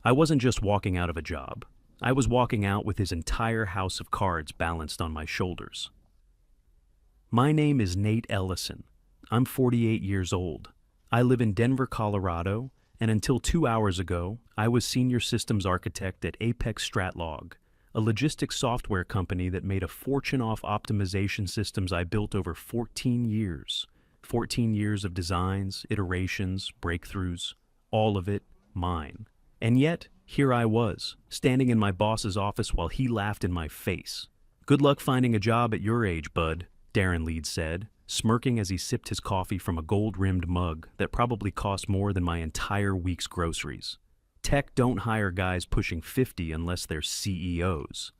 I wasn't just walking out of a job. I was walking out with his entire house of cards balanced on my shoulders. My name is Nate Ellison. I'm 48 years old. I live in Denver, Colorado, and until 2 hours ago, I was senior systems architect at Apex Stratlog, a logistics software company that made a fortune off optimization systems I built over 14 years. 14 years of designs, iterations, breakthroughs, all of it mine. And yet, here I was, standing in my boss's office while he laughed in my face. "Good luck finding a job at your age, bud," Darren Leeds said, smirking as he sipped his coffee from a gold-rimmed mug that probably cost more than my entire week's groceries. Tech don't hire guys pushing 50 unless they're CEOs.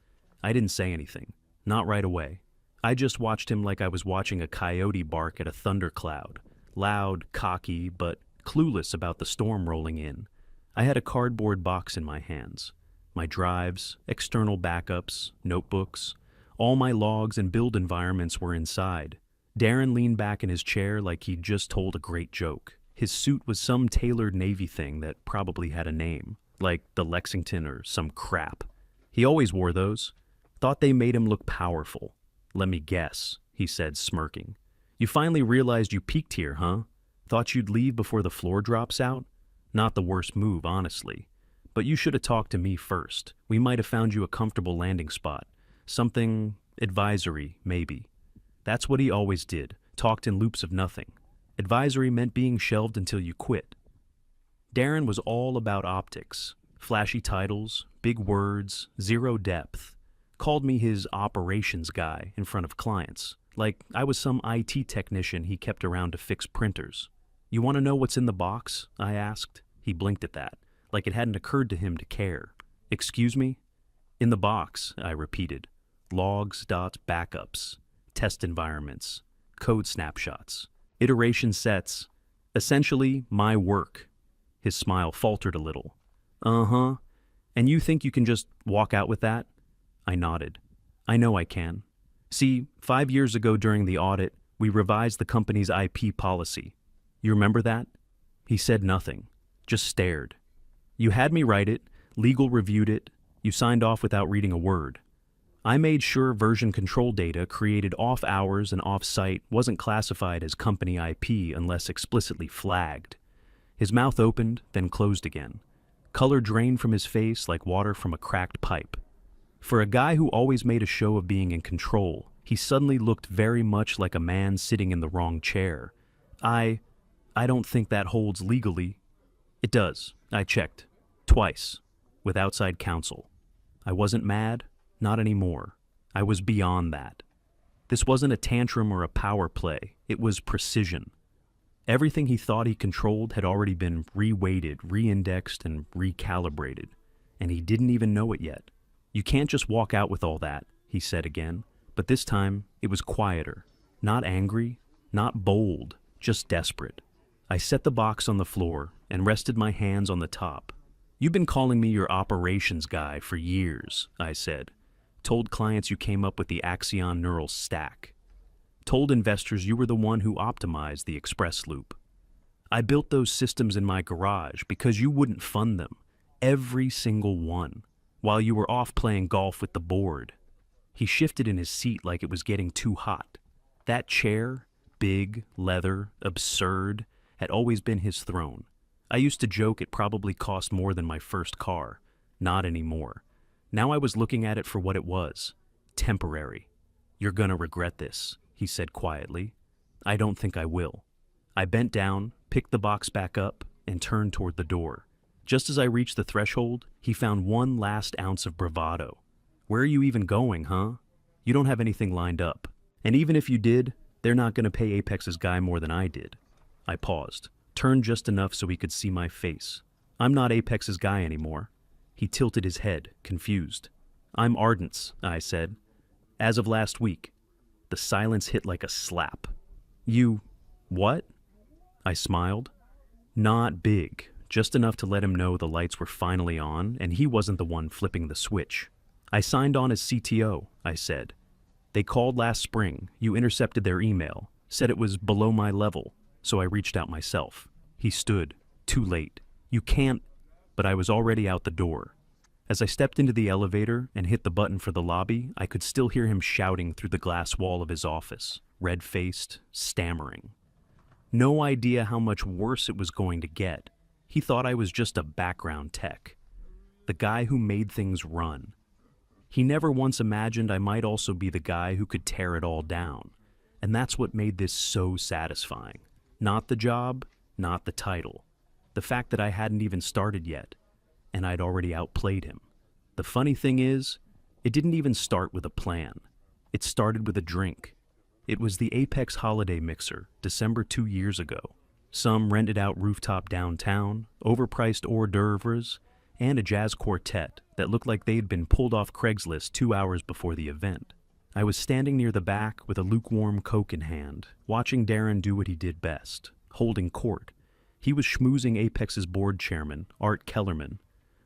I didn't say anything. Not right away. I just watched him like I was watching a coyote bark at a thundercloud. Loud, cocky, but clueless about the storm rolling in. I had a cardboard box in my hands. My drives, external backups, notebooks, all my logs and build environments were inside. Darren leaned back in his chair like he'd just told a great joke. His suit was some tailored Navy thing that probably had a name, like the Lexington or some crap. He always wore those. Thought they made him look powerful. "Let me guess," he said, smirking. "You finally realized you peaked here, huh? Thought you'd leave before the floor drops out? Not the worst move, honestly. But you should have talked to me first. We might have found you a comfortable landing spot. Something advisory, maybe." That's what he always did, talked in loops of nothing. Advisory meant being shelved until you quit. Darren was all about optics, flashy titles, big words, zero depth. Called me his operations guy in front of clients, like I was some IT technician he kept around to fix printers. "You want to know what's in the box?" I asked. He blinked at that, like it hadn't occurred to him to care. "Excuse me?" "In the box," I repeated. "Logs, dots, backups, test environments, code snapshots, iteration sets, essentially my work." His smile faltered a little. "Uh-huh. And you think you can just walk out with that?" I nodded. "I know I can. See, 5 years ago during the audit, we revised the company's IP policy. You remember that?" He said nothing, just stared. "You had me write it, legal reviewed it, you signed off without reading a word. I made sure version control data created off hours and off site wasn't classified as company IP unless explicitly flagged." His mouth opened, then closed again. Color drained from his face like water from a cracked pipe. For a guy who always made a show of being in control, he suddenly looked very much like a man sitting in the wrong chair. I don't think that holds legally." "It does. I checked. Twice. With outside counsel." I wasn't mad. Not anymore. I was beyond that. This wasn't a tantrum or a power play. It was precision. Everything he thought he controlled had already been re-weighted, re-indexed, and recalibrated. And he didn't even know it yet. "You can't just walk out with all that," he said again. But this time, it was quieter. Not angry, not bold, just desperate. I set the box on the floor and rested my hands on the top. "You've been calling me your operations guy for years," I said. "Told clients you came up with the Axion neural stack. Told investors you were the one who optimized the express loop. I built those systems in my garage because you wouldn't fund them. Every single one. While you were off playing golf with the board." He shifted in his seat like it was getting too hot. That chair, big, leather, absurd, had always been his throne. I used to joke it probably cost more than my first car. Not anymore. Now I was looking at it for what it was. Temporary. "You're gonna regret this," he said quietly. "I don't think I will." I bent down, picked the box back up, and turned toward the door. Just as I reached the threshold, he found one last ounce of bravado. "Where are you even going, huh? You don't have anything lined up. And even if you did, they're not gonna pay Apex's guy more than I did." I paused, turned just enough so he could see my face. "I'm not Apex's guy anymore." He tilted his head, confused. "I'm Ardent's," I said. "As of last week." The silence hit like a slap. "You... what?" I smiled. Not big, just enough to let him know the lights were finally on and he wasn't the one flipping the switch. "I signed on as CTO," I said. "They called last spring. You intercepted their email. Said it was below my level. So I reached out myself." He stood. "Too late. You can't..." but I was already out the door. As I stepped into the elevator and hit the button for the lobby, I could still hear him shouting through the glass wall of his office, red-faced, stammering. No idea how much worse it was going to get. He thought I was just a background tech, the guy who made things run. He never once imagined I might also be the guy who could tear it all down. And that's what made this so satisfying. Not the job, not the title. The fact that I hadn't even started yet, and I'd already outplayed him. The funny thing is, it didn't even start with a plan. It started with a drink. It was the Apex Holiday Mixer, December 2 years ago. Some rented out rooftop downtown, overpriced hors d'oeuvres, and a jazz quartet that looked like they'd been pulled off Craigslist 2 hours before the event. I was standing near the back with a lukewarm Coke in hand, watching Darren do what he did best, holding court. He was schmoozing Apex's board chairman, Art Kellerman,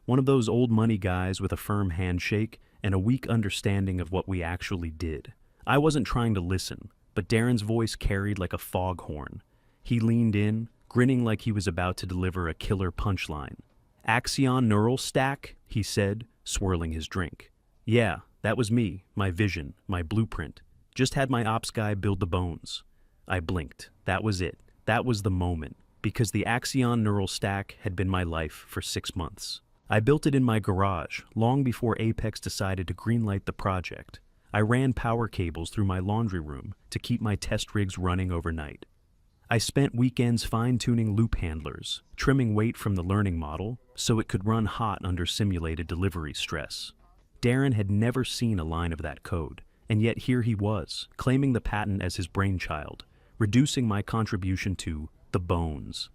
one of those old money guys with a firm handshake and a weak understanding of what we actually did. I wasn't trying to listen, but Darren's voice carried like a foghorn. He leaned in, grinning like he was about to deliver a killer punchline. "Axion neural stack," he said, swirling his drink. "Yeah, that was me, my vision, my blueprint. Just had my ops guy build the bones." I blinked. That was it. That was the moment, because the Axion neural stack had been my life for 6 months. I built it in my garage, long before Apex decided to greenlight the project. I ran power cables through my laundry room to keep my test rigs running overnight. I spent weekends fine-tuning loop handlers, trimming weight from the learning model so it could run hot under simulated delivery stress. Darren had never seen a line of that code, and yet here he was, claiming the patent as his brainchild, reducing my contribution to the bones.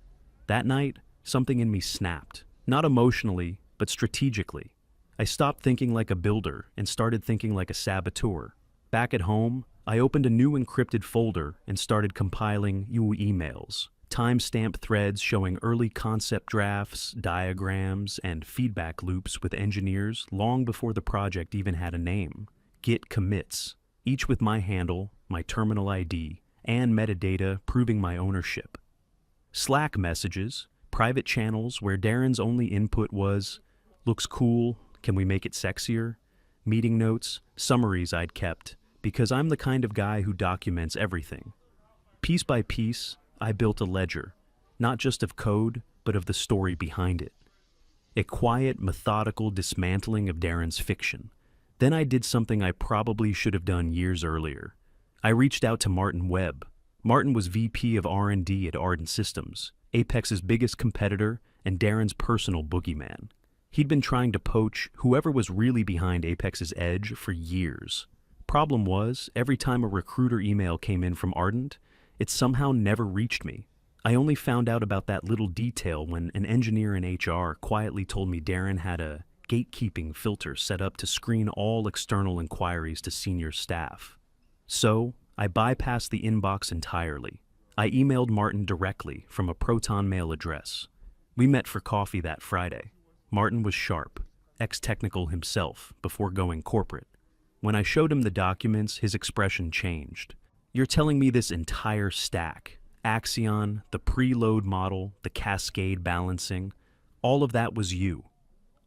That night, something in me snapped, not emotionally, but strategically. I stopped thinking like a builder and started thinking like a saboteur. Back at home, I opened a new encrypted folder and started compiling emails, time-stamped threads showing early concept drafts, diagrams, and feedback loops with engineers long before the project even had a name. Git commits, each with my handle, my terminal ID, and metadata proving my ownership. Slack messages, private channels where Darren's only input was, "Looks cool, can we make it sexier?" Meeting notes, summaries I'd kept, because I'm the kind of guy who documents everything. Piece by piece, I built a ledger, not just of code, but of the story behind it. A quiet, methodical dismantling of Darren's fiction. Then I did something I probably should have done years earlier. I reached out to Martin Webb. Martin was VP of R&D at Ardent Systems, Apex's biggest competitor and Darren's personal boogeyman. He'd been trying to poach whoever was really behind Apex's edge for years. Problem was, every time a recruiter email came in from Ardent, it somehow never reached me. I only found out about that little detail when an engineer in HR quietly told me Darren had a gatekeeping filter set up to screen all external inquiries to senior staff. So, I bypassed the inbox entirely. I emailed Martin directly from a Proton Mail address. We met for coffee that Friday. Martin was sharp, ex-technical himself, before going corporate. When I showed him the documents, his expression changed. "You're telling me this entire stack, Axion, the preload model, the cascade balancing, all of that was you?"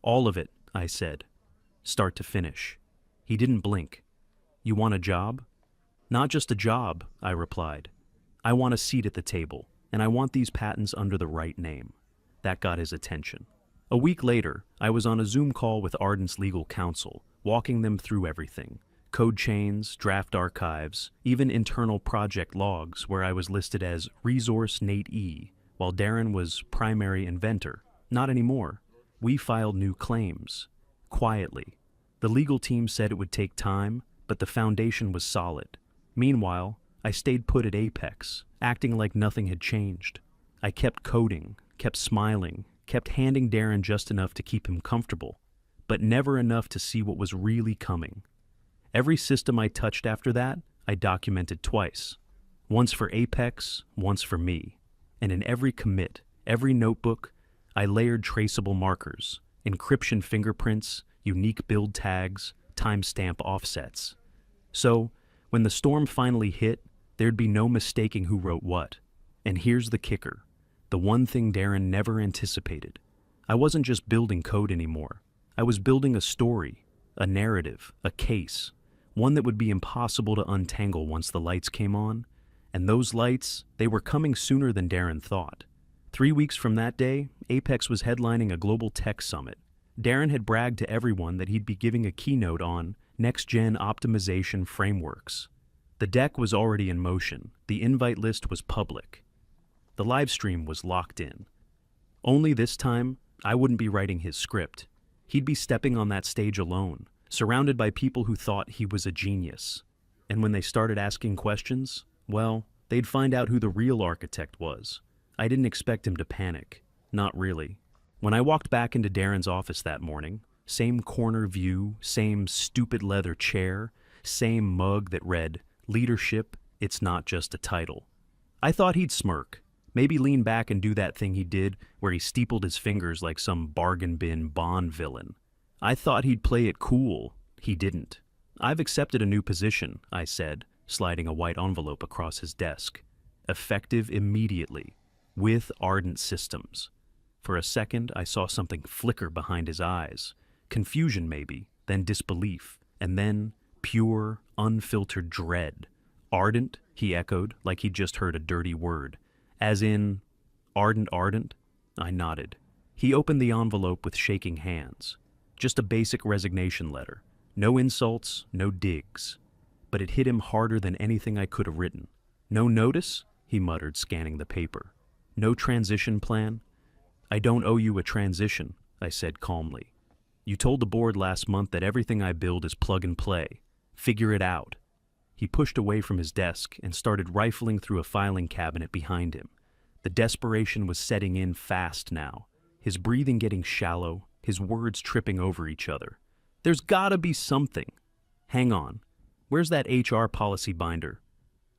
"All of it," I said, start to finish. He didn't blink. "You want a job?" "Not just a job," I replied. "I want a seat at the table, and I want these patents under the right name." That got his attention. A week later, I was on a Zoom call with Ardent's legal counsel, walking them through everything. Code chains, draft archives, even internal project logs where I was listed as Resource Nate E, while Darren was primary inventor. Not anymore. We filed new claims. Quietly. The legal team said it would take time, but the foundation was solid. Meanwhile, I stayed put at Apex, acting like nothing had changed. I kept coding, kept smiling, kept handing Darren just enough to keep him comfortable, but never enough to see what was really coming. Every system I touched after that, I documented twice. Once for Apex, once for me. And in every commit, every notebook, I layered traceable markers, encryption fingerprints, unique build tags, timestamp offsets. So, when the storm finally hit, there'd be no mistaking who wrote what. And here's the kicker. The one thing Darren never anticipated. I wasn't just building code anymore. I was building a story, a narrative, a case, one that would be impossible to untangle once the lights came on. And those lights, they were coming sooner than Darren thought. 3 weeks from that day, Apex was headlining a global tech summit. Darren had bragged to everyone that he'd be giving a keynote on next-gen optimization frameworks. The deck was already in motion. The invite list was public. The live stream was locked in. Only this time, I wouldn't be writing his script. He'd be stepping on that stage alone, surrounded by people who thought he was a genius. And when they started asking questions, well, they'd find out who the real architect was. I didn't expect him to panic. Not really. When I walked back into Darren's office that morning, same corner view, same stupid leather chair, same mug that read, "Leadership, it's not just a title." I thought he'd smirk, maybe lean back and do that thing he did where he steepled his fingers like some bargain bin Bond villain. I thought he'd play it cool. He didn't. "I've accepted a new position," I said, sliding a white envelope across his desk. "Effective immediately, with Ardent Systems." For a second, I saw something flicker behind his eyes. Confusion maybe, then disbelief, and then pure, unfiltered dread. "Ardent?" he echoed, like he'd just heard a dirty word. "As in, ardent?" I nodded. He opened the envelope with shaking hands. Just a basic resignation letter. No insults, no digs. But it hit him harder than anything I could have written. "No notice?" he muttered, scanning the paper. "No transition plan?" "I don't owe you a transition," I said calmly. "You told the board last month that everything I build is plug and play. Figure it out." He pushed away from his desk and started rifling through a filing cabinet behind him. The desperation was setting in fast now, his breathing getting shallow, his words tripping over each other. "There's gotta be something. Hang on. Where's that HR policy binder?"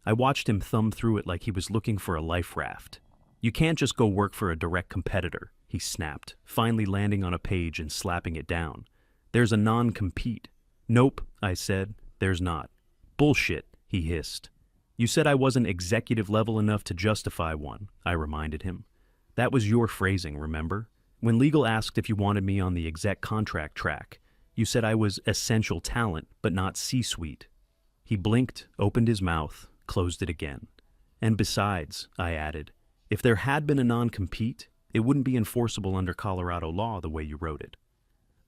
I watched him thumb through it like he was looking for a life raft. "You can't just go work for a direct competitor," he snapped, finally landing on a page and slapping it down. "There's a non-compete." "Nope," I said. "There's not." "Bullshit," he hissed. "You said I wasn't executive level enough to justify one," I reminded him. "That was your phrasing, remember? When legal asked if you wanted me on the exec contract track, you said I was essential talent, but not C-suite." He blinked, opened his mouth, closed it again. "And besides," I added, "if there had been a non-compete, it wouldn't be enforceable under Colorado law the way you wrote it."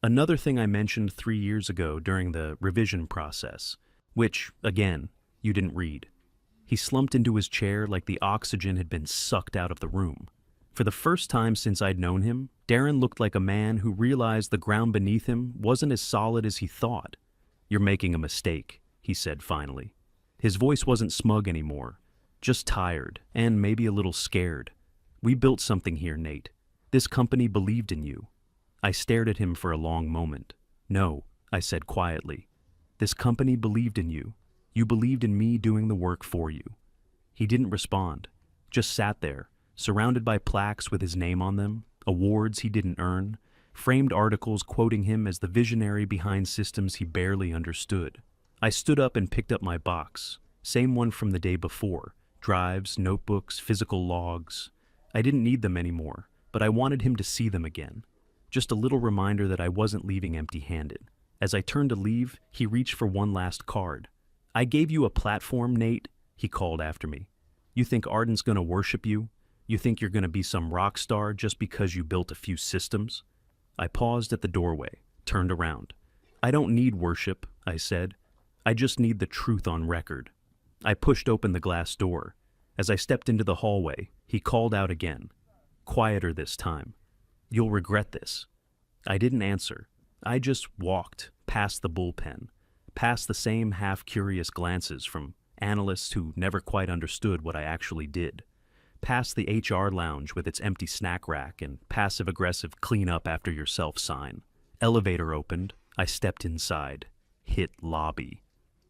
Another thing I mentioned 3 years ago during the revision process, which, again, you didn't read. He slumped into his chair like the oxygen had been sucked out of the room. For the first time since I'd known him, Darren looked like a man who realized the ground beneath him wasn't as solid as he thought. "You're making a mistake," he said finally. His voice wasn't smug anymore, just tired and maybe a little scared. "We built something here, Nate. This company believed in you." I stared at him for a long moment. "No," I said quietly. "This company believed in you. You believed in me doing the work for you." He didn't respond, just sat there, surrounded by plaques with his name on them, awards he didn't earn, framed articles quoting him as the visionary behind systems he barely understood. I stood up and picked up my box, same one from the day before, drives, notebooks, physical logs. I didn't need them anymore, but I wanted him to see them again. Just a little reminder that I wasn't leaving empty-handed. As I turned to leave, he reached for one last card. "I gave you a platform, Nate," he called after me. "You think Arden's gonna worship you? You think you're gonna be some rock star just because you built a few systems?" I paused at the doorway, turned around. "I don't need worship," I said. "I just need the truth on record." I pushed open the glass door. As I stepped into the hallway, he called out again, quieter this time. "You'll regret this." I didn't answer. I just walked past the bullpen, past the same half-curious glances from analysts who never quite understood what I actually did, past the HR lounge with its empty snack rack and passive-aggressive clean-up-after-yourself sign. Elevator opened. I stepped inside. Hit lobby.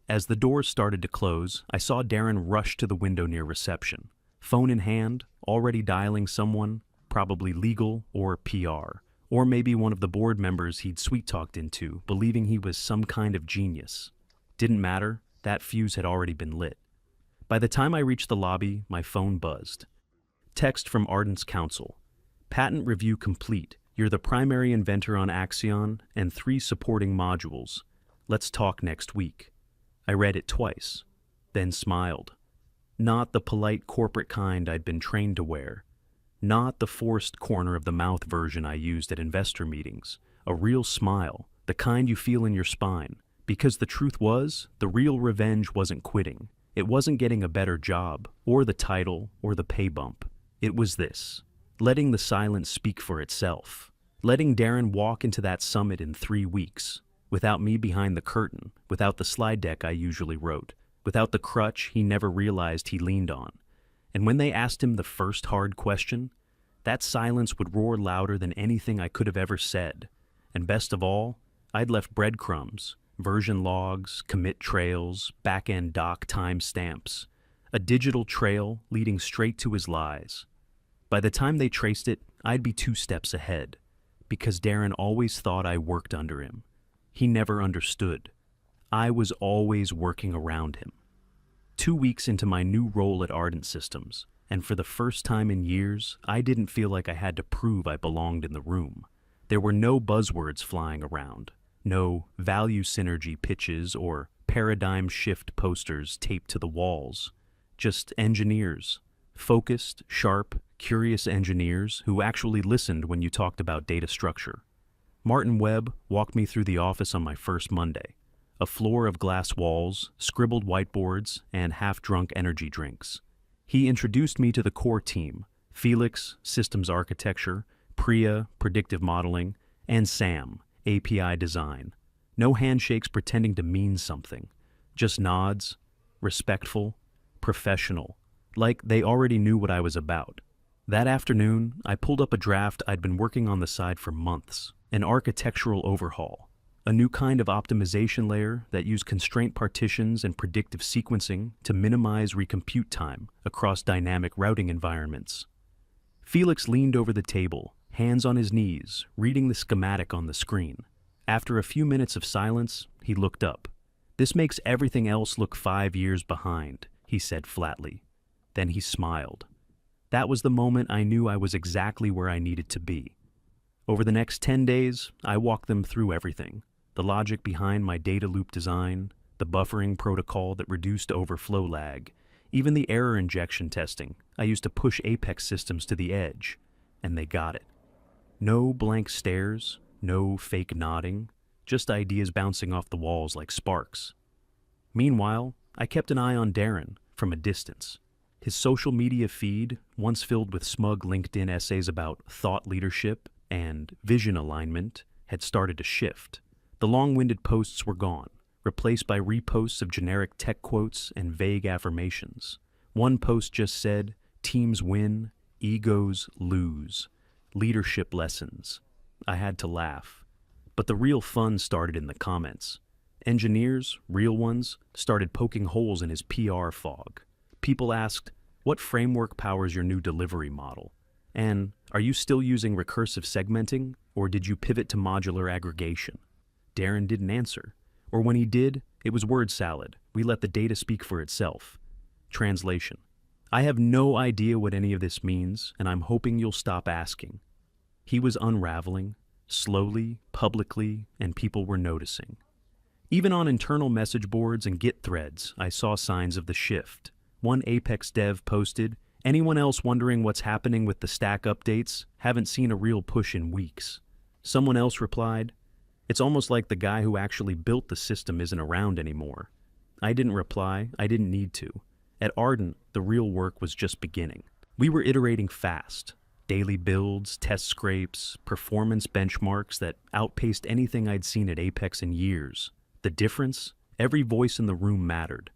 As the doors started to close, I saw Darren rush to the window near reception, phone in hand, already dialing someone, probably legal or PR, or maybe one of the board members he'd sweet-talked into, believing he was some kind of genius. Didn't matter, that fuse had already been lit. By the time I reached the lobby, my phone buzzed. Text from Ardent's counsel. "Patent review complete. You're the primary inventor on Axion and 3 supporting modules. Let's talk next week. I read it twice, then smiled. Not the polite corporate kind I'd been trained to wear. Not the forced corner-of-the-mouth version I used at investor meetings. A real smile, the kind you feel in your spine. Because the truth was, the real revenge wasn't quitting. It wasn't getting a better job, or the title, or the pay bump. It was this: letting the silence speak for itself. Letting Darren walk into that summit in 3 weeks, without me behind the curtain, without the slide deck I usually wrote, without the crutch he never realized he leaned on. And when they asked him the first hard question, that silence would roar louder than anything I could have ever said. And best of all, I'd left breadcrumbs, version logs, commit trails, back-end doc timestamps, a digital trail leading straight to his lies. By the time they traced it, I'd be 2 steps ahead, because Darren always thought I worked under him. He never understood. I was always working around him. 2 weeks into my new role at Ardent Systems, and for the first time in years, I didn't feel like I had to prove I belonged in the room. There were no buzzwords flying around. No value synergy pitches or paradigm shift posters taped to the walls. Just engineers. Focused, sharp, curious engineers who actually listened when you talked about data structure. Martin Webb walked me through the office on my first Monday. A floor of glass walls, scribbled whiteboards, and half-drunk energy drinks. He introduced me to the core team: Felix, systems architecture; Priya, predictive modeling; and Sam, API design. No handshakes pretending to mean something. Just nods, respectful, professional, like they already knew what I was about. That afternoon, I pulled up a draft I'd been working on the side for months, an architectural overhaul, a new kind of optimization layer that used constraint partitions and predictive sequencing to minimize recompute time across dynamic routing environments. Felix leaned over the table, hands on his knees, reading the schematic on the screen. After a few minutes of silence, he looked up. "This makes everything else look 5 years behind," he said flatly. Then he smiled. That was the moment I knew I was exactly where I needed to be. Over the next 10 days, I walked them through everything. The logic behind my data loop design, the buffering protocol that reduced overflow lag, even the error injection testing I used to push Apex systems to the edge, and they got it. No blank stares, no fake nodding, just ideas bouncing off the walls like sparks. Meanwhile, I kept an eye on Darren from a distance. His social media feed, once filled with smug LinkedIn essays about thought leadership and vision alignment, had started to shift. The long-winded posts were gone, replaced by reposts of generic tech quotes and vague affirmations. One post just said, "Teams win, egos lose. Leadership lessons." I had to laugh. But the real fun started in the comments. Engineers, real ones, started poking holes in his PR fog. People asked, "What framework powers your new delivery model?" And, "Are you still using recursive segmenting, or did you pivot to modular aggregation?" Darren didn't answer. Or when he did, it was word salad. We let the data speak for itself. Translation: I have no idea what any of this means, and I'm hoping you'll stop asking. He was unraveling, slowly, publicly, and people were noticing. Even on internal message boards and Git threads, I saw signs of the shift. One Apex dev posted, "Anyone else wondering what's happening with the stack updates? Haven't seen a real push in weeks." Someone else replied, "It's almost like the guy who actually built the system isn't around anymore." I didn't reply. I didn't need to. At Ardent, the real work was just beginning. We were iterating fast. Daily builds, test scrapes, performance benchmarks that outpaced anything I'd seen at Apex in years. The difference? Every voice in the room mattered.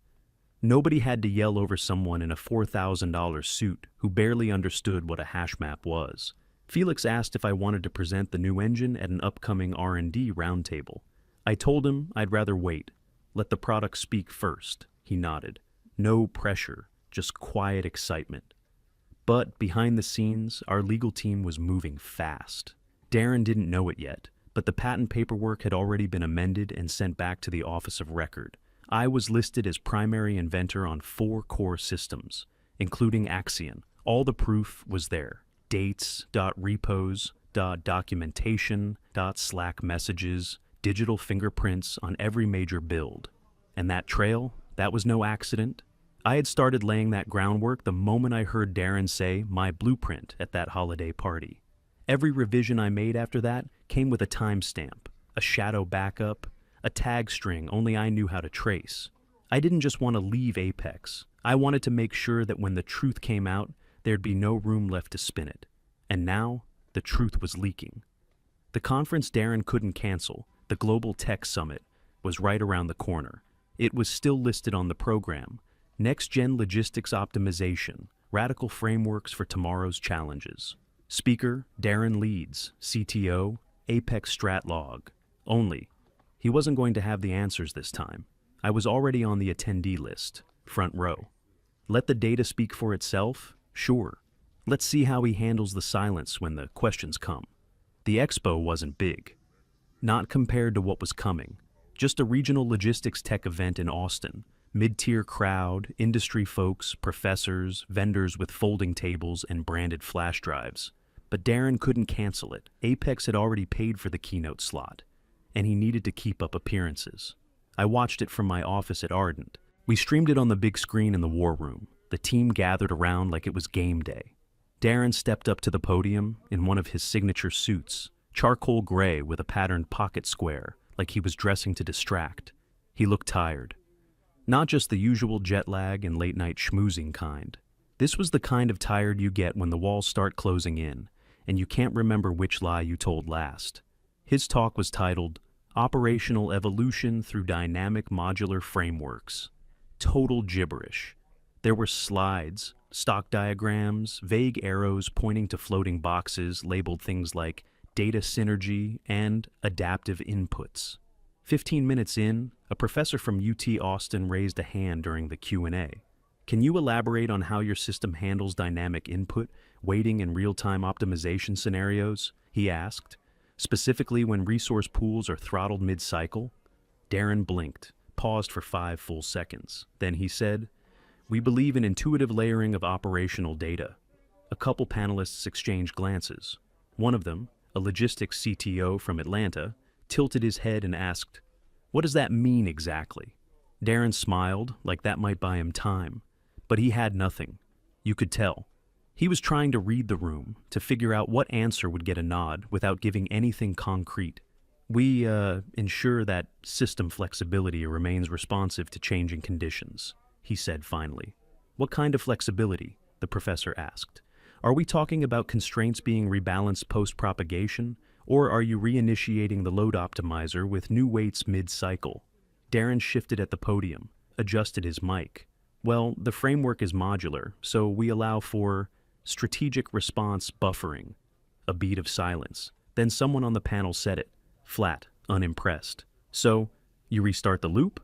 Nobody had to yell over someone in a $4,000 suit who barely understood what a hash map was. Felix asked if I wanted to present the new engine at an upcoming R&D roundtable. I told him I'd rather wait. Let the product speak first. He nodded. No pressure, just quiet excitement. But behind the scenes, our legal team was moving fast. Darren didn't know it yet, but the patent paperwork had already been amended and sent back to the Office of Record. I was listed as primary inventor on 4 core systems, including Axion. All the proof was there. Dates, .repos, documentation, Slack messages, digital fingerprints on every major build. And that trail, that was no accident. I had started laying that groundwork the moment I heard Darren say my blueprint at that holiday party. Every revision I made after that came with a timestamp, a shadow backup, a tag string only I knew how to trace. I didn't just want to leave Apex. I wanted to make sure that when the truth came out, there'd be no room left to spin it. And now, the truth was leaking. The conference Darren couldn't cancel, the Global Tech Summit, was right around the corner. It was still listed on the program. Next-Gen Logistics Optimization, Radical Frameworks for Tomorrow's Challenges. Speaker, Darren Leeds, CTO, Apex Strat Log. Only, he wasn't going to have the answers this time. I was already on the attendee list, front row. Let the data speak for itself? Sure. Let's see how he handles the silence when the questions come. The expo wasn't big. Not compared to what was coming. Just a regional logistics tech event in Austin. Mid-tier crowd, industry folks, professors, vendors with folding tables and branded flash drives. But Darren couldn't cancel it. Apex had already paid for the keynote slot, and he needed to keep up appearances. I watched it from my office at Ardent. We streamed it on the big screen in the war room. The team gathered around like it was game day. Darren stepped up to the podium in one of his signature suits, charcoal gray with a patterned pocket square, like he was dressing to distract. He looked tired. Not just the usual jet lag and late-night schmoozing kind. This was the kind of tired you get when the walls start closing in, and you can't remember which lie you told last. His talk was titled, Operational Evolution Through Dynamic Modular Frameworks. Total gibberish. There were slides, stock diagrams, vague arrows pointing to floating boxes labeled things like data synergy and adaptive inputs. 15 minutes in, a professor from UT Austin raised a hand during the Q&A. Can you elaborate on how your system handles dynamic input, weighting, and real-time optimization scenarios? He asked. Specifically when resource pools are throttled mid-cycle? Darren blinked, paused for 5 full seconds. Then he said, We believe in intuitive layering of operational data. A couple panelists exchanged glances. One of them, a logistics CTO from Atlanta, tilted his head and asked, What does that mean exactly? Darren smiled, like that might buy him time. But he had nothing. You could tell. He was trying to read the room, to figure out what answer would get a nod without giving anything concrete. We ensure that system flexibility remains responsive to changing conditions, he said finally. What kind of flexibility? The professor asked. Are we talking about constraints being rebalanced post-propagation? Or are you reinitiating the load optimizer with new weights mid-cycle? Darren shifted at the podium, adjusted his mic. Well, the framework is modular, so we allow for strategic response buffering. A beat of silence. Then someone on the panel said it, flat, unimpressed. So, you restart the loop?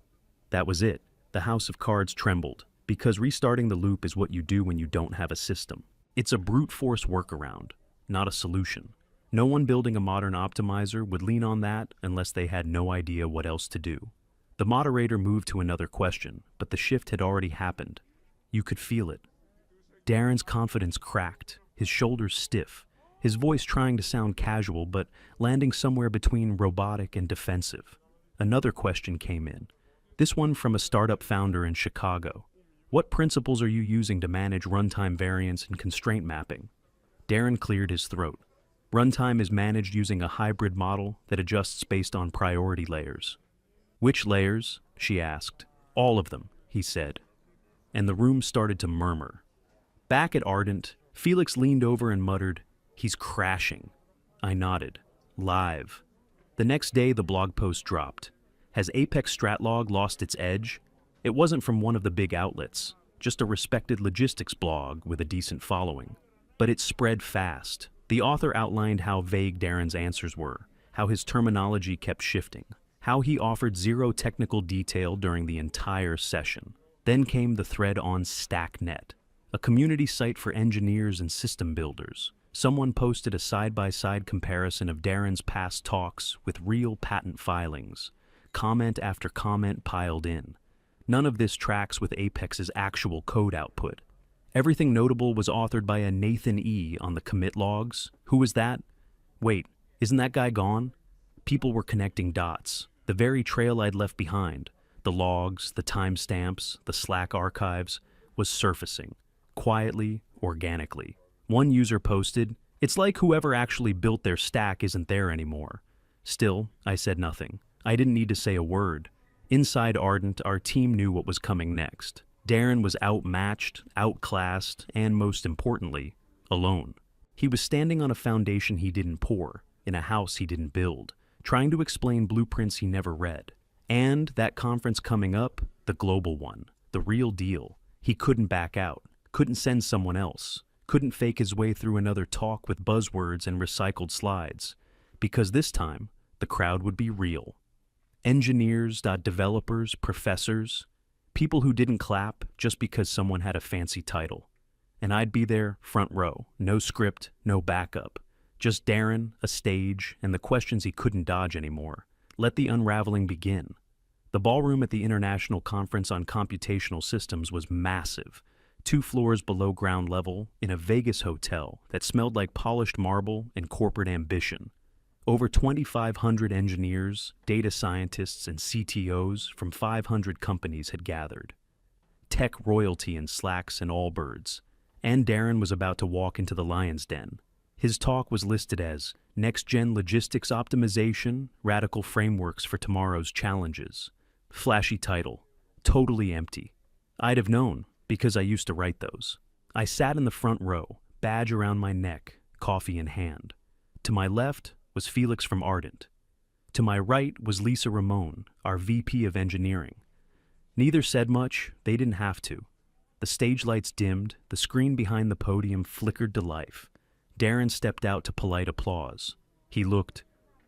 That was it. The house of cards trembled, because restarting the loop is what you do when you don't have a system. It's a brute force workaround, not a solution. No one building a modern optimizer would lean on that unless they had no idea what else to do. The moderator moved to another question, but the shift had already happened. You could feel it. Darren's confidence cracked, his shoulders stiff, his voice trying to sound casual but landing somewhere between robotic and defensive. Another question came in, this one from a startup founder in Chicago. What principles are you using to manage runtime variance and constraint mapping? Darren cleared his throat. Runtime is managed using a hybrid model that adjusts based on priority layers. Which layers? She asked. All of them, he said. And the room started to murmur. Back at Ardent, Felix leaned over and muttered, He's crashing. I nodded. Live. The next day the blog post dropped. Has Apex Stratlog lost its edge? It wasn't from one of the big outlets, just a respected logistics blog with a decent following. But it spread fast. The author outlined how vague Darren's answers were, how his terminology kept shifting, how he offered zero technical detail during the entire session. Then came the thread on StackNet, a community site for engineers and system builders. Someone posted a side-by-side comparison of Darren's past talks with real patent filings. Comment after comment piled in. None of this tracks with Apex's actual code output. Everything notable was authored by a Nathan E. on the commit logs. Who was that? Wait, isn't that guy gone? People were connecting dots. The very trail I'd left behind, the logs, the timestamps, the Slack archives, was surfacing, quietly, organically. One user posted, "It's like whoever actually built their stack isn't there anymore." Still, I said nothing. I didn't need to say a word. Inside Ardent, our team knew what was coming next. Darren was outmatched, outclassed, and most importantly, alone. He was standing on a foundation he didn't pour, in a house he didn't build, trying to explain blueprints he never read. And that conference coming up, the global one, the real deal, he couldn't back out, couldn't send someone else, couldn't fake his way through another talk with buzzwords and recycled slides, because this time, the crowd would be real. Engineers, developers, professors, people who didn't clap just because someone had a fancy title. And I'd be there, front row, no script, no backup. Just Darren, a stage, and the questions he couldn't dodge anymore. Let the unraveling begin. The ballroom at the International Conference on Computational Systems was massive, 2 floors below ground level, in a Vegas hotel that smelled like polished marble and corporate ambition. Over 2,500 engineers, data scientists, and CTOs from 500 companies had gathered. Tech royalty in slacks and Allbirds. And Darren was about to walk into the lion's den. His talk was listed as Next-Gen Logistics Optimization, Radical Frameworks for Tomorrow's Challenges. Flashy title. Totally empty. I'd have known, because I used to write those. I sat in the front row, badge around my neck, coffee in hand. To my left was Felix from Ardent. To my right was Lisa Ramon, our VP of Engineering. Neither said much, they didn't have to. The stage lights dimmed, the screen behind the podium flickered to life. Darren stepped out to polite applause. He looked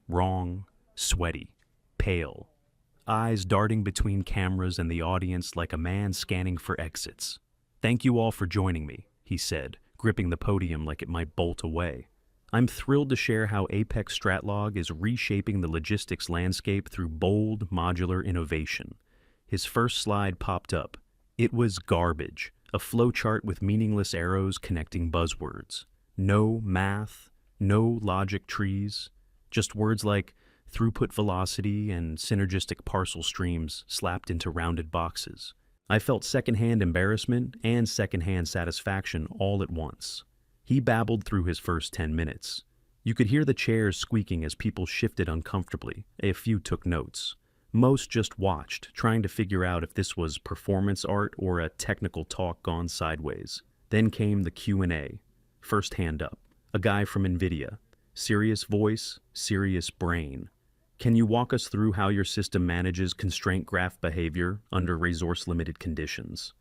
wrong, sweaty, pale, eyes darting between cameras and the audience like a man scanning for exits. "Thank you all for joining me," he said, gripping the podium like it might bolt away. "I'm thrilled to share how Apex Stratlog is reshaping the logistics landscape through bold, modular innovation." His first slide popped up. It was garbage, a flowchart with meaningless arrows connecting buzzwords. No math, no logic trees, just words like throughput velocity and synergistic parcel streams slapped into rounded boxes. I felt secondhand embarrassment and secondhand satisfaction all at once. He babbled through his first 10 minutes. You could hear the chairs squeaking as people shifted uncomfortably. A few took notes. Most just watched, trying to figure out if this was performance art or a technical talk gone sideways. Then came the Q&A. First hand up. A guy from NVIDIA. Serious voice, serious brain. "Can you walk us through how your system manages constraint graph behavior under resource-limited conditions?"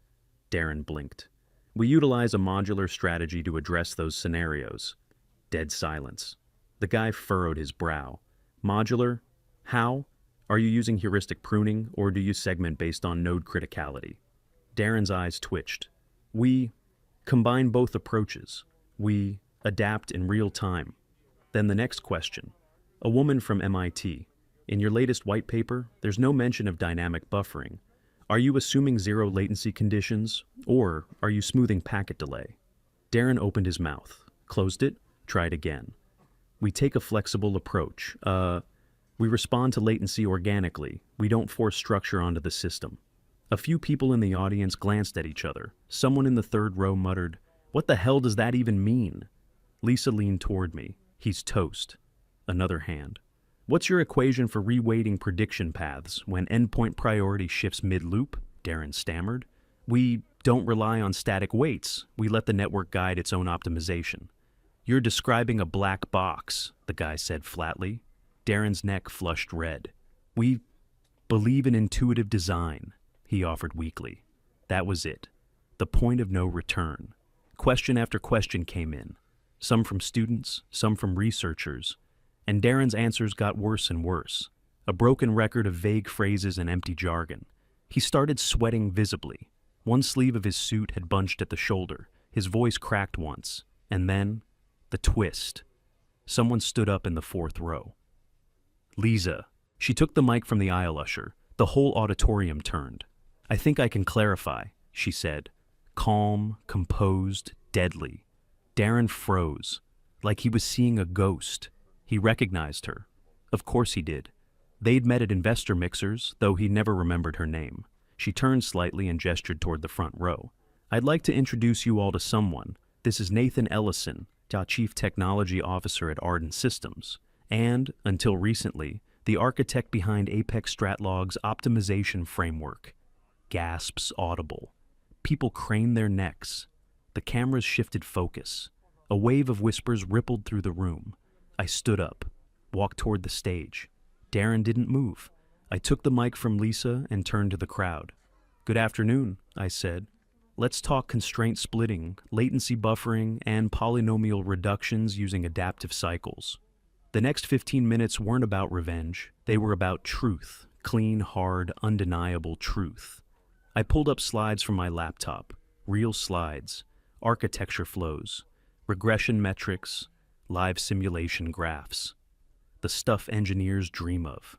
Darren blinked. "We utilize a modular strategy to address those scenarios." Dead silence. The guy furrowed his brow. "Modular? How? Are you using heuristic pruning, or do you segment based on node criticality?" Darren's eyes twitched. "We combine both approaches. We adapt in real time." Then the next question. A woman from MIT. "In your latest white paper, there's no mention of dynamic buffering. Are you assuming zero latency conditions, or are you smoothing packet delay?" Darren opened his mouth, closed it, tried again. "We take a flexible approach. We respond to latency organically. We don't force structure onto the system." A few people in the audience glanced at each other. Someone in the third row muttered, "What the hell does that even mean?" Lisa leaned toward me. "He's toast." Another hand. "What's your equation for reweighting prediction paths when endpoint priority shifts mid-loop?" Darren stammered. "We don't rely on static weights. We let the network guide its own optimization." "You're describing a black box," the guy said flatly. Darren's neck flushed red. "We believe in intuitive design," he offered weakly. That was it. The point of no return. Question after question came in. Some from students, some from researchers. And Darren's answers got worse and worse. A broken record of vague phrases and empty jargon. He started sweating visibly. One sleeve of his suit had bunched at the shoulder. His voice cracked once. And then, the twist. Someone stood up in the fourth row. Lisa. She took the mic from the aisle usher. The whole auditorium turned. "I think I can clarify," she said. Calm, composed, deadly. Darren froze, like he was seeing a ghost. He recognized her. Of course he did. They'd met at investor mixers, though he never remembered her name. She turned slightly and gestured toward the front row. I'd like to introduce you all to someone. This is Nathan Ellison, Chief Technology Officer at Arden Systems, and, until recently, the architect behind Apex Stratlog's optimization framework. Gasps audible. People craned their necks. The cameras shifted focus. A wave of whispers rippled through the room. I stood up, walked toward the stage. Darren didn't move. I took the mic from Lisa and turned to the crowd. Good afternoon, I said. Let's talk constraint splitting, latency buffering, and polynomial reductions using adaptive cycles. The next 15 minutes weren't about revenge. They were about truth, clean, hard, undeniable truth. I pulled up slides from my laptop, real slides, architecture flows, regression metrics, live simulation graphs. The stuff engineers dream of.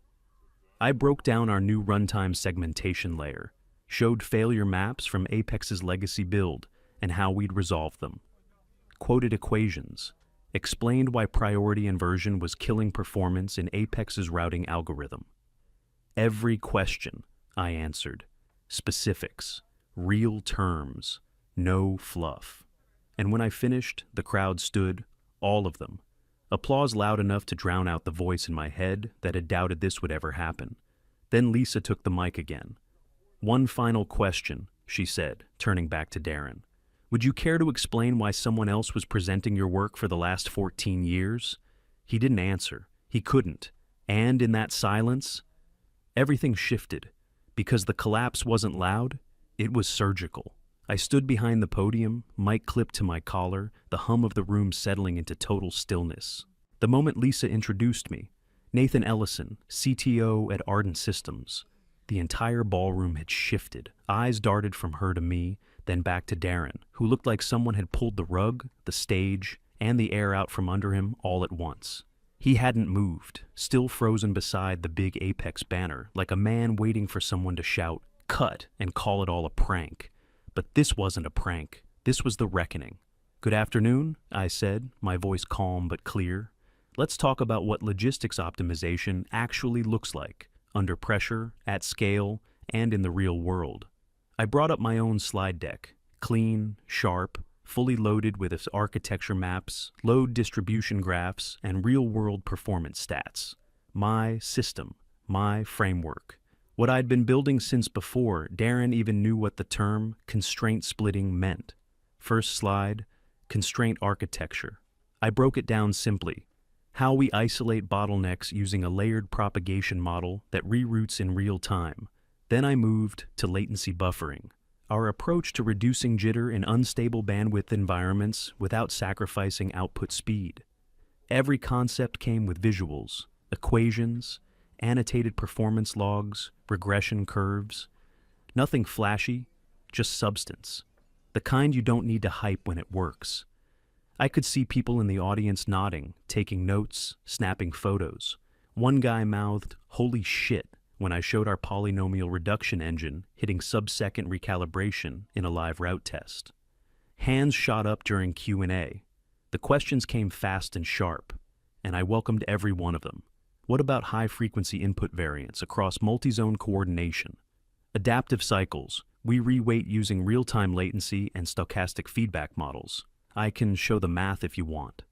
I broke down our new runtime segmentation layer, showed failure maps from Apex's legacy build and how we'd resolve them. Quoted equations, explained why priority inversion was killing performance in Apex's routing algorithm. Every question, I answered. Specifics, real terms, no fluff. And when I finished, the crowd stood, all of them. Applause loud enough to drown out the voice in my head that had doubted this would ever happen. Then Lisa took the mic again. One final question, she said, turning back to Darren. Would you care to explain why someone else was presenting your work for the last 14 years? He didn't answer. He couldn't. And in that silence, everything shifted. Because the collapse wasn't loud, it was surgical. I stood behind the podium, mic clipped to my collar, the hum of the room settling into total stillness. The moment Lisa introduced me, Nathan Ellison, CTO at Arden Systems, the entire ballroom had shifted. Eyes darted from her to me, then back to Darren, who looked like someone had pulled the rug, the stage, and the air out from under him all at once. He hadn't moved, still frozen beside the big Apex banner, like a man waiting for someone to shout, "Cut," and call it all a prank. But this wasn't a prank. This was the reckoning. Good afternoon, I said, my voice calm but clear. Let's talk about what logistics optimization actually looks like, under pressure, at scale, and in the real world. I brought up my own slide deck, clean, sharp, fully loaded with its architecture maps, load distribution graphs, and real-world performance stats. My system, my framework. What I'd been building since before Darren even knew what the term constraint splitting meant. First slide, constraint architecture. I broke it down simply. How we isolate bottlenecks using a layered propagation model that reroutes in real time. Then I moved to latency buffering. Our approach to reducing jitter in unstable bandwidth environments without sacrificing output speed. Every concept came with visuals, equations, annotated performance logs, regression curves. Nothing flashy, just substance. The kind you don't need to hype when it works. I could see people in the audience nodding, taking notes, snapping photos. One guy mouthed, "Holy shit," when I showed our polynomial reduction engine hitting sub-second recalibration in a live route test. Hands shot up during Q&A. The questions came fast and sharp, and I welcomed every one of them. What about high-frequency input variance across multi-zone coordination? Adaptive cycles. We reweight using real-time latency and stochastic feedback models. I can show the math if you want.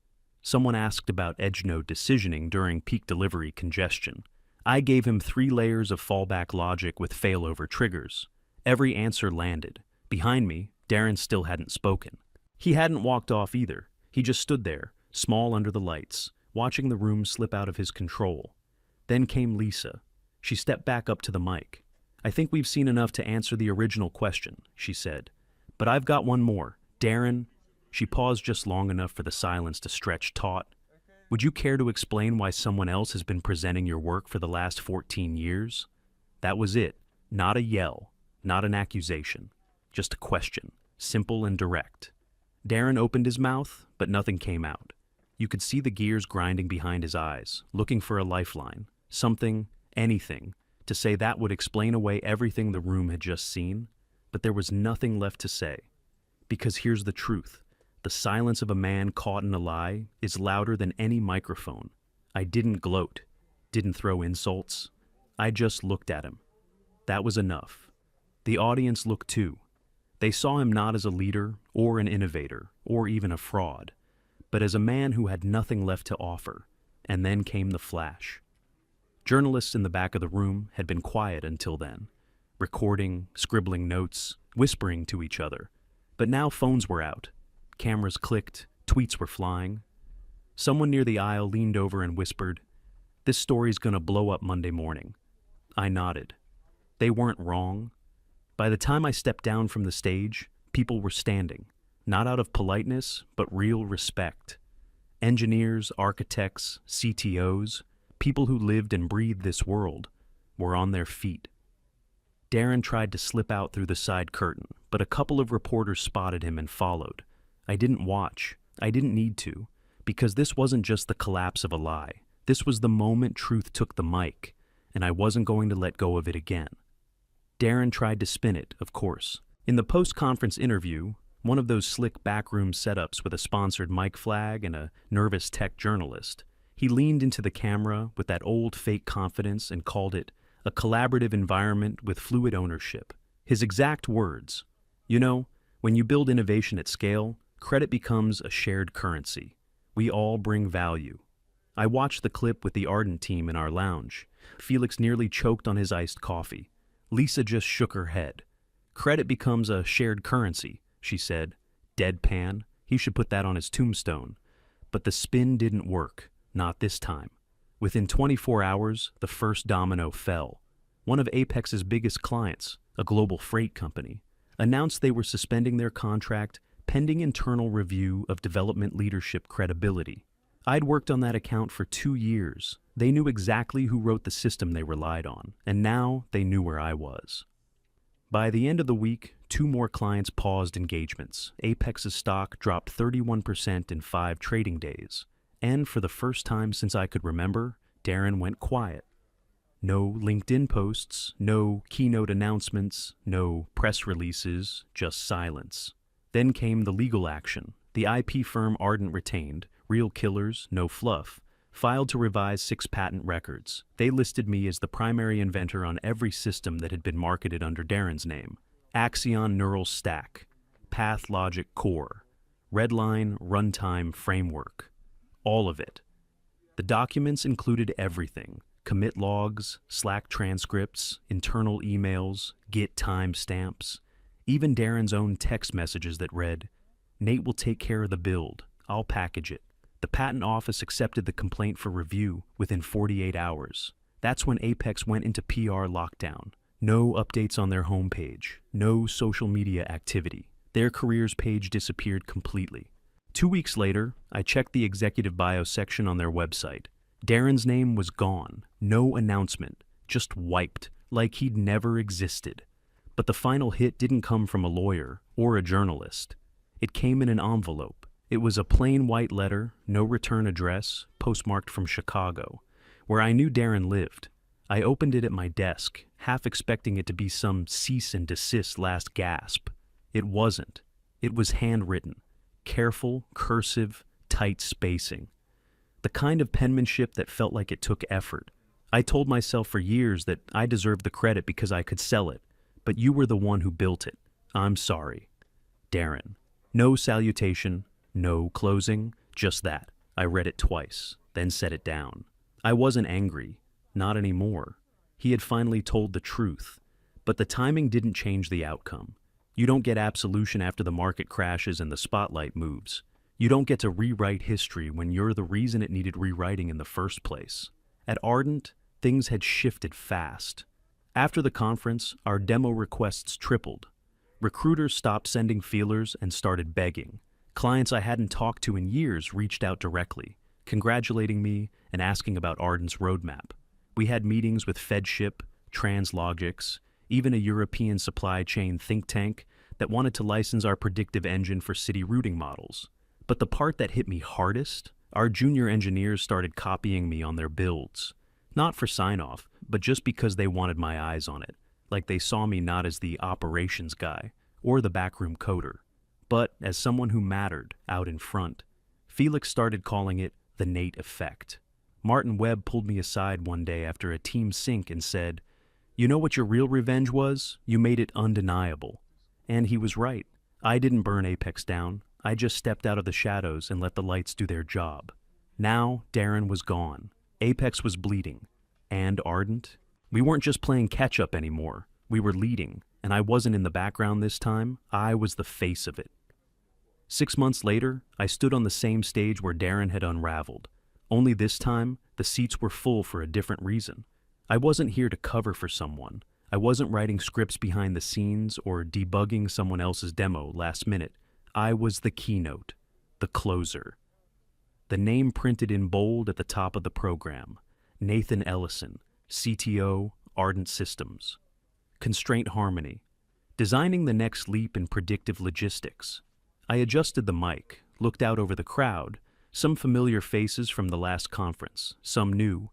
Someone asked about edge node decisioning during peak delivery congestion. I gave him 3 layers of fallback logic with failover triggers. Every answer landed. Behind me, Darren still hadn't spoken. He hadn't walked off either. He just stood there, small under the lights, watching the room slip out of his control. Then came Lisa. She stepped back up to the mic. "I think we've seen enough to answer the original question," she said. "But I've got one more. Darren," she paused just long enough for the silence to stretch taut. "Would you care to explain why someone else has been presenting your work for the last 14 years? That was it. Not a yell, not an accusation. Just a question, simple and direct. Darren opened his mouth, but nothing came out. You could see the gears grinding behind his eyes, looking for a lifeline, something, anything, to say that would explain away everything the room had just seen, but there was nothing left to say. Because here's the truth. The silence of a man caught in a lie is louder than any microphone. I didn't gloat, didn't throw insults. I just looked at him. That was enough. The audience looked too. They saw him not as a leader or an innovator or even a fraud, but as a man who had nothing left to offer. And then came the flash. Journalists in the back of the room had been quiet until then, recording, scribbling notes, whispering to each other. But now phones were out. Cameras clicked, tweets were flying. Someone near the aisle leaned over and whispered, "This story's gonna blow up Monday morning." I nodded. They weren't wrong. By the time I stepped down from the stage, people were standing, not out of politeness, but real respect. Engineers, architects, CTOs, people who lived and breathed this world, were on their feet. Darren tried to slip out through the side curtain, but a couple of reporters spotted him and followed. I didn't watch. I didn't need to, because this wasn't just the collapse of a lie. This was the moment truth took the mic, and I wasn't going to let go of it again. Darren tried to spin it, of course. In the post-conference interview, one of those slick backroom setups with a sponsored mic flag and a nervous tech journalist, he leaned into the camera with that old fake confidence and called it a collaborative environment with fluid ownership. His exact words, "You know, when you build innovation at scale, credit becomes a shared currency. We all bring value." I watched the clip with the Ardent team in our lounge. Felix nearly choked on his iced coffee. Lisa just shook her head. "Credit becomes a shared currency," she said. Deadpan. He should put that on his tombstone. But the spin didn't work. Not this time. Within 24 hours, the first domino fell. One of Apex's biggest clients, a global freight company, announced they were suspending their contract pending internal review of development leadership credibility. I'd worked on that account for 2 years. They knew exactly who wrote the system they relied on, and now they knew where I was. By the end of the week, 2 more clients paused engagements. Apex's stock dropped 31% in 5 trading days. And for the first time since I could remember, Darren went quiet. No LinkedIn posts, no keynote announcements, no press releases, just silence. Then came the legal action. The IP firm Ardent retained, Real Killers, No Fluff, filed to revise 6 patent records. They listed me as the primary inventor on every system that had been marketed under Darren's name. Axion Neural Stack, Path Logic Core, Redline Runtime Framework. All of it. The documents included everything: commit logs, Slack transcripts, internal emails, Git timestamps, even Darren's own text messages that read, "Nate will take care of the build. I'll package it." The patent office accepted the complaint for review within 48 hours. That's when Apex went into PR lockdown. No updates on their homepage, no social media activity. Their careers page disappeared completely. 2 weeks later, I checked the executive bio section on their website. Darren's name was gone. No announcement, just wiped, like he'd never existed. But the final hit didn't come from a lawyer or a journalist. It came in an envelope. It was a plain white letter, no return address, postmarked from Chicago, where I knew Darren lived. I opened it at my desk, half expecting it to be some cease and desist last gasp. It wasn't. It was handwritten. Careful, cursive, tight spacing. The kind of penmanship that felt like it took effort. I told myself for years that I deserved the credit because I could sell it, but you were the one who built it. I'm sorry. Darren. No salutation, no closing, just that. I read it twice, then set it down. I wasn't angry. Not anymore. He had finally told the truth. But the timing didn't change the outcome. You don't get absolution after the market crashes and the spotlight moves. You don't get to rewrite history when you're the reason it needed rewriting in the first place. At Ardent, things had shifted fast. After the conference, our demo requests tripled. Recruiters stopped sending feelers and started begging. Clients I hadn't talked to in years reached out directly, congratulating me and asking about Ardent's roadmap. We had meetings with Fedship, Translogix, even a European supply chain think tank that wanted to license our predictive engine for city routing models. But the part that hit me hardest, our junior engineers started copying me on their builds. Not for sign-off, but just because they wanted my eyes on it, like they saw me not as the operations guy or the backroom coder, but as someone who mattered out in front. Felix started calling it the Nate effect. Martin Webb pulled me aside one day after a team sync and said, "You know what your real revenge was? You made it undeniable." And he was right. I didn't burn Apex down. I just stepped out of the shadows and let the lights do their job. Now, Darren was gone. Apex was bleeding. And Ardent? We weren't just playing catch-up anymore. We were leading, and I wasn't in the background this time. I was the face of it. 6 months later, I stood on the same stage where Darren had unraveled. Only this time, the seats were full for a different reason. I wasn't here to cover for someone. I wasn't writing scripts behind the scenes or debugging someone else's demo last minute. I was the keynote, the closer. The name printed in bold at the top of the program: Nathan Ellison, CTO, Ardent Systems. Constraint harmony. Designing the next leap in predictive logistics. I adjusted the mic, looked out over the crowd, some familiar faces from the last conference, some new,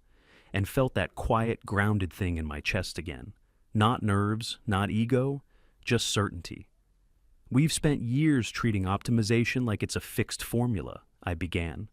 and felt that quiet, grounded thing in my chest again. Not nerves, not ego, just certainty. "We've spent years treating optimization like it's a fixed formula," I began.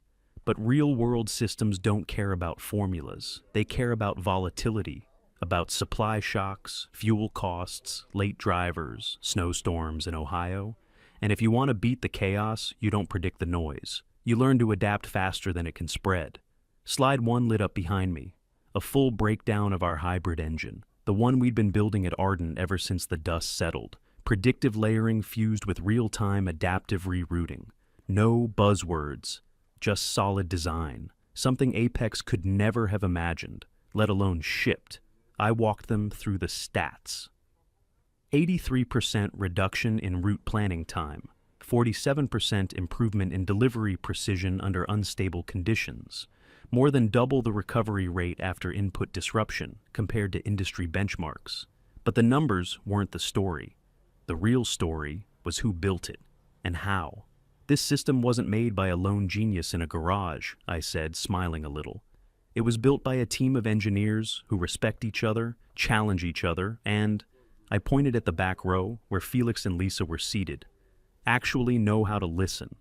But real-world systems don't care about formulas. They care about volatility, about supply shocks, fuel costs, late drivers, snowstorms in Ohio. And if you want to beat the chaos, you don't predict the noise. You learn to adapt faster than it can spread. Slide 1 lit up behind me. A full breakdown of our hybrid engine, the one we'd been building at Ardent ever since the dust settled. Predictive layering fused with real-time adaptive rerouting. No buzzwords, just solid design. Something Apex could never have imagined, let alone shipped. I walked them through the stats. 83% reduction in route planning time, 47% improvement in delivery precision under unstable conditions, more than double the recovery rate after input disruption compared to industry benchmarks. But the numbers weren't the story. The real story was who built it and how. "This system wasn't made by a lone genius in a garage," I said, smiling a little. "It was built by a team of engineers who respect each other, challenge each other, and," I pointed at the back row where Felix and Lisa were seated, "actually know how to listen."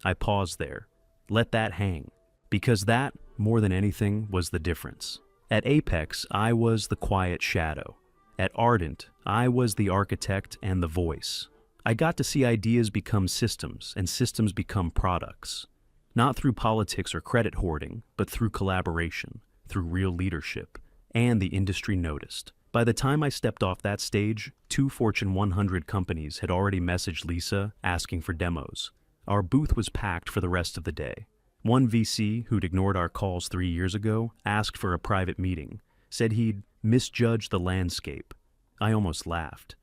I paused there. Let that hang. Because that, more than anything, was the difference. At Apex, I was the quiet shadow. At Ardent, I was the architect and the voice. I got to see ideas become systems and systems become products. Not through politics or credit hoarding, but through collaboration, through real leadership, and the industry noticed. By the time I stepped off that stage, 2 Fortune 100 companies had already messaged Lisa asking for demos. Our booth was packed for the rest of the day. One VC, who'd ignored our calls 3 years ago, asked for a private meeting, said he'd misjudged the landscape. I almost laughed.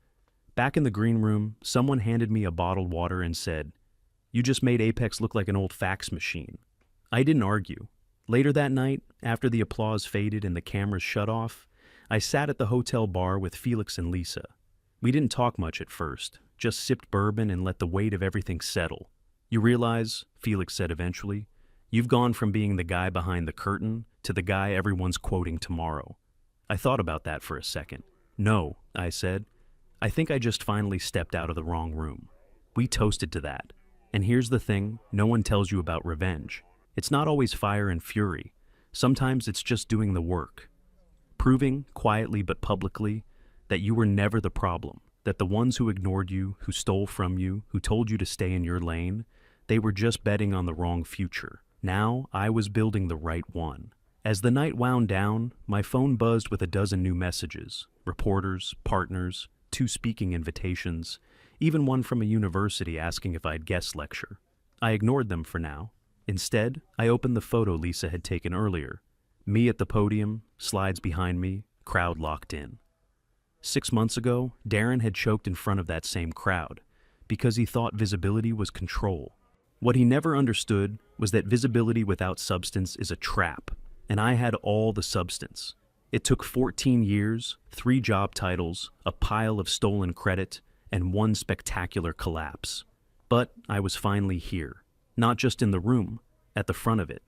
Back in the green room, someone handed me a bottled water and said, "You just made Apex look like an old fax machine." I didn't argue. Later that night, after the applause faded and the cameras shut off, I sat at the hotel bar with Felix and Lisa. We didn't talk much at first, just sipped bourbon and let the weight of everything settle. "You realize," Felix said eventually, "you've gone from being the guy behind the curtain to the guy everyone's quoting tomorrow." I thought about that for a second. "No," I said. "I think I just finally stepped out of the wrong room." We toasted to that. And here's the thing no one tells you about revenge. It's not always fire and fury. Sometimes it's just doing the work. Proving, quietly but publicly, that you were never the problem, that the ones who ignored you, who stole from you, who told you to stay in your lane, they were just betting on the wrong future. Now I was building the right one. As the night wound down, my phone buzzed with a dozen new messages. Reporters, partners, 2 speaking invitations, even one from a university asking if I'd guest lecture. I ignored them for now. Instead, I opened the photo Lisa had taken earlier. Me at the podium, slides behind me, crowd locked in. 6 months ago, Darren had choked in front of that same crowd because he thought visibility was control. What he never understood was that visibility without substance is a trap, and I had all the substance. It took 14 years, 3 job titles, a pile of stolen credit, and 1 spectacular collapse. But I was finally here, not just in the room, at the front of it.